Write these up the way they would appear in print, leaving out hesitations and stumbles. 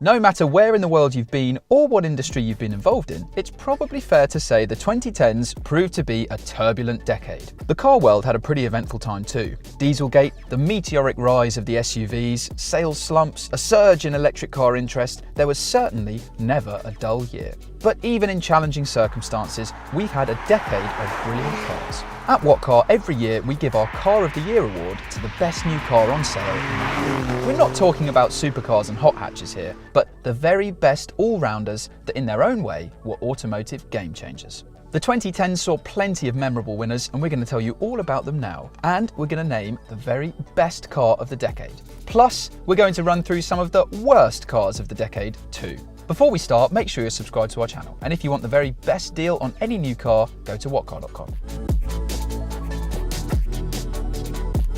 No matter where in the world you've been or what industry you've been involved in, it's probably fair to say the 2010s proved to be a turbulent decade. The car world had a pretty eventful time too. Dieselgate, the meteoric rise of the SUVs, sales slumps, a surge in electric car interest, there was certainly never a dull year. But even in challenging circumstances, we've had a decade of brilliant cars. At What Car, every year we give our Car of the Year award to the best new car on sale. We're not talking about supercars and hot hatches here, but the very best all-rounders that in their own way were automotive game changers. The 2010s saw plenty of memorable winners, and we're going to tell you all about them now. And we're going to name the very best car of the decade. Plus, we're going to run through some of the worst cars of the decade too. Before we start, make sure you're subscribed to our channel. And if you want the very best deal on any new car, go to whatcar.com.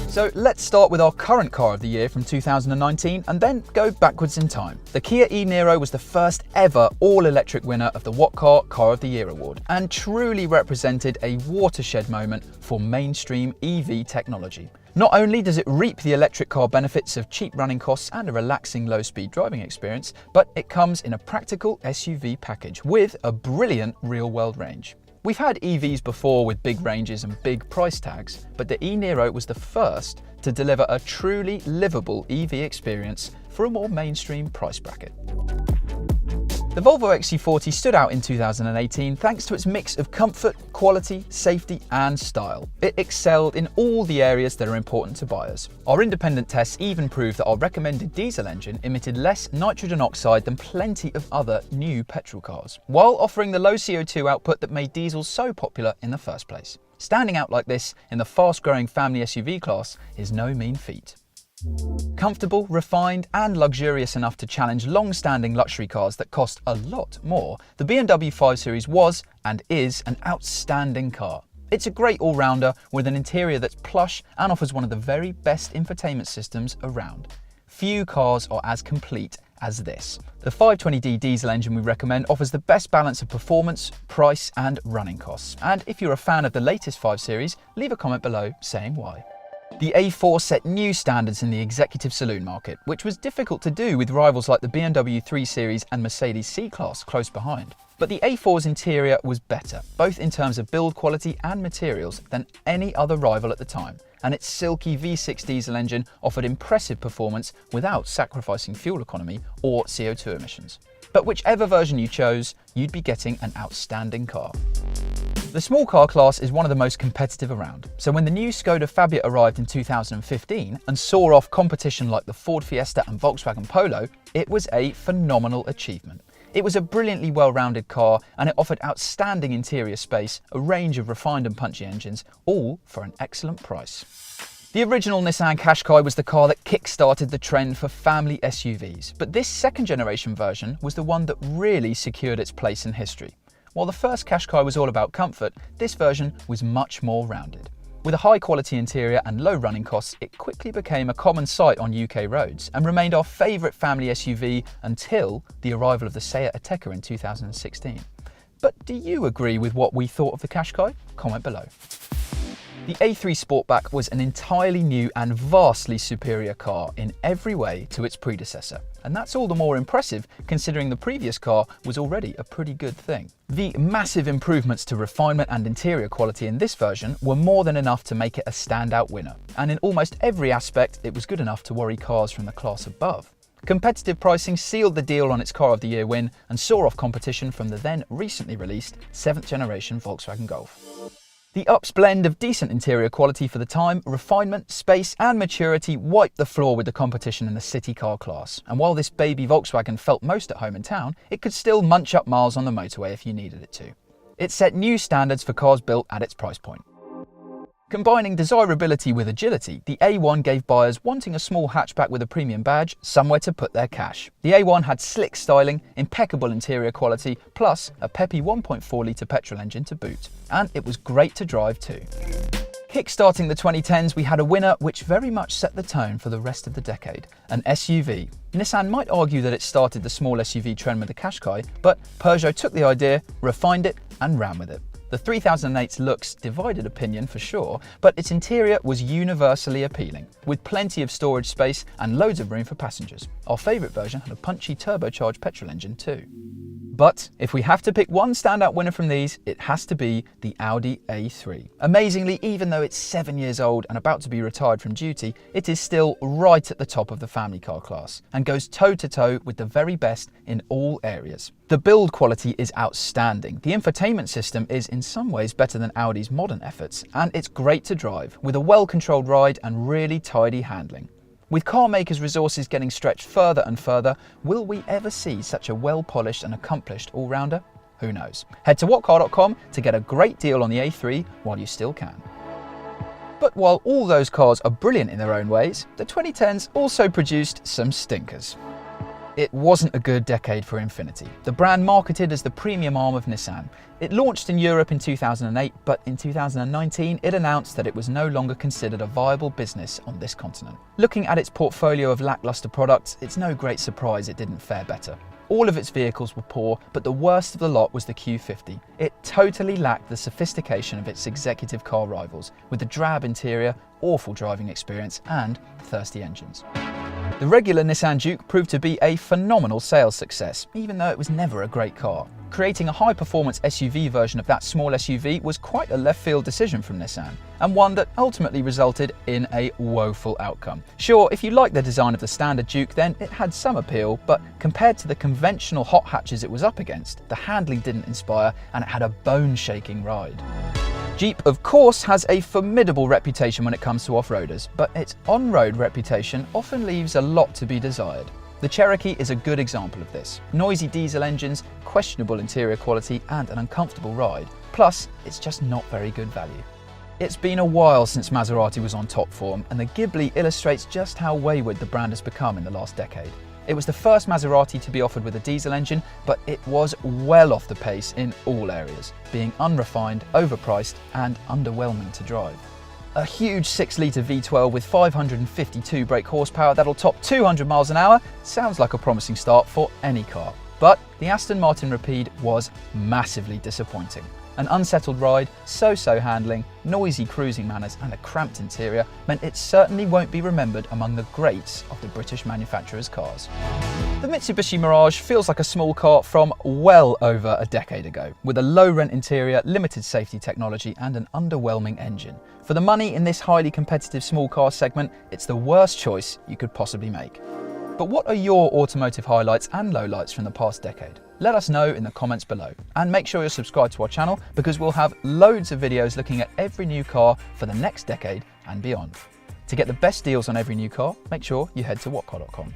So let's start with our current car of the year from 2019 and then go backwards in time. The Kia e-Niro was the first ever all-electric winner of the What Car of the Year award and truly represented a watershed moment for mainstream EV technology. Not only does it reap the electric car benefits of cheap running costs and a relaxing low-speed driving experience, but it comes in a practical SUV package with a brilliant real-world range. We've had EVs before with big ranges and big price tags, but the e-Niro was the first to deliver a truly livable EV experience for a more mainstream price bracket. The Volvo XC40 stood out in 2018 thanks to its mix of comfort, quality, safety and style. It excelled in all the areas that are important to buyers. Our independent tests even proved that our recommended diesel engine emitted less nitrogen oxide than plenty of other new petrol cars, while offering the low CO2 output that made diesels so popular in the first place. Standing out like this in the fast-growing family SUV class is no mean feat. Comfortable, refined and luxurious enough to challenge long-standing luxury cars that cost a lot more, the BMW 5 Series was and is an outstanding car. It's a great all-rounder with an interior that's plush and offers one of the very best infotainment systems around. Few cars are as complete as this. The 520D diesel engine we recommend offers the best balance of performance, price and running costs. And if you're a fan of the latest 5 Series, leave a comment below saying why. The A4 set new standards in the executive saloon market, which was difficult to do with rivals like the BMW 3 Series and Mercedes C-Class close behind. But the A4's interior was better, both in terms of build quality and materials, than any other rival at the time, and its silky V6 diesel engine offered impressive performance without sacrificing fuel economy or CO2 emissions. But whichever version you chose, you'd be getting an outstanding car. The small car class is one of the most competitive around, so when the new Skoda Fabia arrived in 2015 and saw off competition like the Ford Fiesta and Volkswagen Polo, it was a phenomenal achievement. It was a brilliantly well-rounded car and it offered outstanding interior space, a range of refined and punchy engines, all for an excellent price. The original Nissan Qashqai was the car that kick-started the trend for family SUVs, but this second-generation version was the one that really secured its place in history. While the first Qashqai was all about comfort, this version was much more rounded. With a high-quality interior and low running costs, it quickly became a common sight on UK roads and remained our favourite family SUV until the arrival of the Seat Ateca in 2016. But do you agree with what we thought of the Qashqai? Comment below. The A3 Sportback was an entirely new and vastly superior car in every way to its predecessor. And that's all the more impressive considering the previous car was already a pretty good thing. The massive improvements to refinement and interior quality in this version were more than enough to make it a standout winner. And in almost every aspect, it was good enough to worry cars from the class above. Competitive pricing sealed the deal on its Car of the Year win and saw off competition from the then recently released 7th generation Volkswagen Golf. The UP's blend of decent interior quality for the time, refinement, space and maturity wiped the floor with the competition in the city car class. And while this baby Volkswagen felt most at home in town, it could still munch up miles on the motorway if you needed it to. It set new standards for cars built at its price point. Combining desirability with agility, the A1 gave buyers wanting a small hatchback with a premium badge somewhere to put their cash. The A1 had slick styling, impeccable interior quality, plus a peppy 1.4 litre petrol engine to boot. And it was great to drive too. Kickstarting the 2010s, we had a winner which very much set the tone for the rest of the decade, an SUV. Nissan might argue that it started the small SUV trend with the Qashqai, but Peugeot took the idea, refined it and ran with it. The 3008's looks divided opinion for sure, but its interior was universally appealing, with plenty of storage space and loads of room for passengers. Our favourite version had a punchy turbocharged petrol engine too. But if we have to pick one standout winner from these, it has to be the Audi A3. Amazingly, even though it's 7 years old and about to be retired from duty, it is still right at the top of the family car class and goes toe-to-toe with the very best in all areas. The build quality is outstanding. The infotainment system is in some ways better than Audi's modern efforts, and it's great to drive, with a well-controlled ride and really tidy handling. With car makers' resources getting stretched further and further, will we ever see such a well-polished and accomplished all-rounder? Who knows? Head to whatcar.com to get a great deal on the A3 while you still can. But while all those cars are brilliant in their own ways, the 2010s also produced some stinkers. It wasn't a good decade for Infiniti, the brand marketed as the premium arm of Nissan. It launched in Europe in 2008, but in 2019 it announced that it was no longer considered a viable business on this continent. Looking at its portfolio of lackluster products, it's no great surprise it didn't fare better. All of its vehicles were poor, but the worst of the lot was the Q50. It totally lacked the sophistication of its executive car rivals, with a drab interior, awful driving experience, and thirsty engines. The regular Nissan Juke proved to be a phenomenal sales success, even though it was never a great car. Creating a high-performance SUV version of that small SUV was quite a left-field decision from Nissan, and one that ultimately resulted in a woeful outcome. Sure, if you like the design of the standard Juke, then it had some appeal, but compared to the conventional hot hatches it was up against, the handling didn't inspire, and it had a bone-shaking ride. Jeep, of course, has a formidable reputation when it comes to off-roaders, but its on-road reputation often leaves a lot to be desired. The Cherokee is a good example of this. Noisy diesel engines, questionable interior quality, and an uncomfortable ride. Plus, it's just not very good value. It's been a while since Maserati was on top form, and the Ghibli illustrates just how wayward the brand has become in the last decade. It was the first Maserati to be offered with a diesel engine, but it was well off the pace in all areas, being unrefined, overpriced, and underwhelming to drive. A huge 6-litre V12 with 552 brake horsepower that'll top 200 miles an hour sounds like a promising start for any car. But the Aston Martin Rapide was massively disappointing. An unsettled ride, so-so handling, noisy cruising manners and a cramped interior meant it certainly won't be remembered among the greats of the British manufacturers' cars. The Mitsubishi Mirage feels like a small car from well over a decade ago, with a low-rent interior, limited safety technology and an underwhelming engine. For the money in this highly competitive small car segment, it's the worst choice you could possibly make. But what are your automotive highlights and lowlights from the past decade? Let us know in the comments below. And make sure you're subscribed to our channel because we'll have loads of videos looking at every new car for the next decade and beyond. To get the best deals on every new car, make sure you head to whatcar.com.